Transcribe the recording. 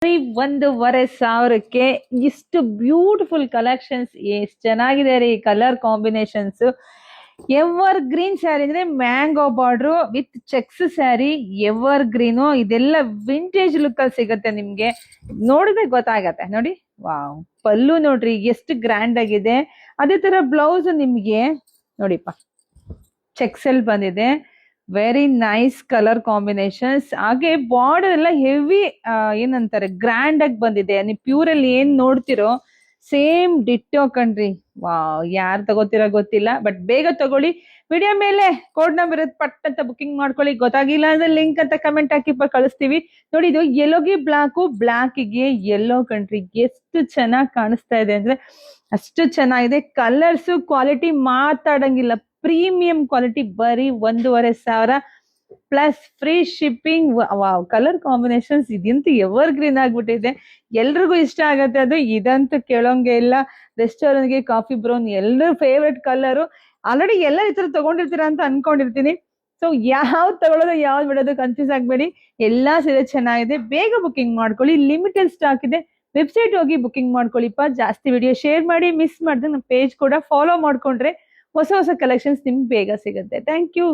1,500ಕ್ಕೆ ಇಷ್ಟು beautiful collections, ಎಷ್ಟು ಚೆನ್ನಾಗಿದೆ ರೀ colour combinations. Evergreen sari ಅಂದ್ರೆ mango border with checks sari, evergreen, ಇದೆಲ್ಲ ವಿಂಟೇಜ್ ಲುಕ್ ಅಲ್ಲಿ ಸಿಗುತ್ತೆ ನಿಮ್ಗೆ. ನೋಡಿದ್ರೆ ಗೊತ್ತಾಗತ್ತೆ ನೋಡಿ. ವಾವ್, ಪಲ್ಲು ನೋಡ್ರಿ ಎಷ್ಟು ಗ್ರ್ಯಾಂಡ್ ಆಗಿದೆ. ಅದೇ ತರ ಬ್ಲೌಸ್ ನಿಮ್ಗೆ ನೋಡಿಪ್ಪ ಚೆಕ್ಸ್ ಅಲ್ಲಿ ಬಂದಿದೆ. Very nice colour combinations. ಹಾಗೆ ಬಾರ್ಡರ್ ಎಲ್ಲ ಹೆವಿ ಏನಂತಾರೆ ಗ್ರ್ಯಾಂಡ್ ಆಗಿ ಬಂದಿದೆ. ನೀವು ಪ್ಯೂರ್ ಅಲ್ಲಿ ಏನ್ ನೋಡ್ತಿರೋ ಸೇಮ್ ಡಿಟ್ಟೋ ಕಣ್ರಿ. ವಾವ್, ಯಾರು ತಗೋತಿರೋ ಗೊತ್ತಿಲ್ಲ, ಬಟ್ ಬೇಗ ತಗೊಳ್ಳಿ. ವಿಡಿಯೋ ಮೇಲೆ ಕೋಡ್ ನಂಬರ್ ಇರುತ್ತೆ, ಪಟ್ ಅಂತ ಬುಕಿಂಗ್ ಮಾಡ್ಕೊಳ್ಳಿ. ಗೊತ್ತಾಗಿಲ್ಲ ಅಂದ್ರೆ ಲಿಂಕ್ ಅಂತ ಕಮೆಂಟ್ ಹಾಕಿ ಕಳಿಸ್ತೀವಿ. ನೋಡಿ, ಇದು ಯೆಲ್ಲೋಗೆ ಬ್ಲಾಕಿಗೆ ಯೆಲ್ಲೋ ಕಣ್ರಿ. ಎಷ್ಟು ಚೆನ್ನಾಗಿ ಕಾಣಿಸ್ತಾ ಇದೆ ಅಂದ್ರೆ ಅಷ್ಟು ಚೆನ್ನಾಗಿದೆ. ಕಲರ್ಸ್ ಕ್ವಾಲಿಟಿ ಮಾತಾಡಂಗಿಲ್ಲ, ಪ್ರೀಮಿಯಂ ಕ್ವಾಲಿಟಿ. ಬರೀ 1,500 plus free shipping. Wow, colour combinations ಇದಂತೂ ಎವರ್ ಗ್ರೀನ್ ಆಗ್ಬಿಟ್ಟಿದೆ. ಎಲ್ರಿಗೂ ಇಷ್ಟ ಆಗತ್ತೆ ಅದು, ಇದಂತೂ ಕೇಳೋಂಗೆ ಇಲ್ಲ. ರೆಸ್ಟೋರೆಂಟ್ಗೆ ಕಾಫಿ ಬ್ರೌನ್ ಎಲ್ಲರೂ ಫೇವ್ರೆಟ್ ಕಲರು. ಆಲ್ರೆಡಿ ಎಲ್ಲ ಈ ತರ ತಗೊಂಡಿರ್ತೀರಾ ಅಂತ ಅನ್ಕೊಂಡಿರ್ತೀನಿ. ಸೊ ಯಾವ್ದು ತಗೊಳ್ಳೋದು ಯಾವ್ದು ಬಿಡೋದು ಕನ್ಫ್ಯೂಸ್ ಆಗ್ಬೇಡಿ. ಎಲ್ಲಾ ಸೀರೆ ಚೆನ್ನಾಗಿದೆ, ಬೇಗ ಬುಕಿಂಗ್ ಮಾಡ್ಕೊಳ್ಳಿ. ಲಿಮಿಟೆಡ್ ಸ್ಟಾಕ್ ಇದೆ, ವೆಬ್ಸೈಟ್ ಹೋಗಿ ಬುಕಿಂಗ್ ಮಾಡ್ಕೊಳ್ಳಿಪ್ಪ. ಜಾಸ್ತಿ ವಿಡಿಯೋ ಶೇರ್ ಮಾಡಿ, ಮಿಸ್ ಮಾಡಿದ್ರೆ ನಮ್ಮ ಪೇಜ್ ಕೂಡ ಫಾಲೋ ಮಾಡ್ಕೊಂಡ್ರೆ ಹೊಸ ಹೊಸ ಕಲೆಕ್ಷನ್ಸ್ ನಿಮ್ಗೆ ಬೇಗ ಸಿಗುತ್ತೆ. Thank you.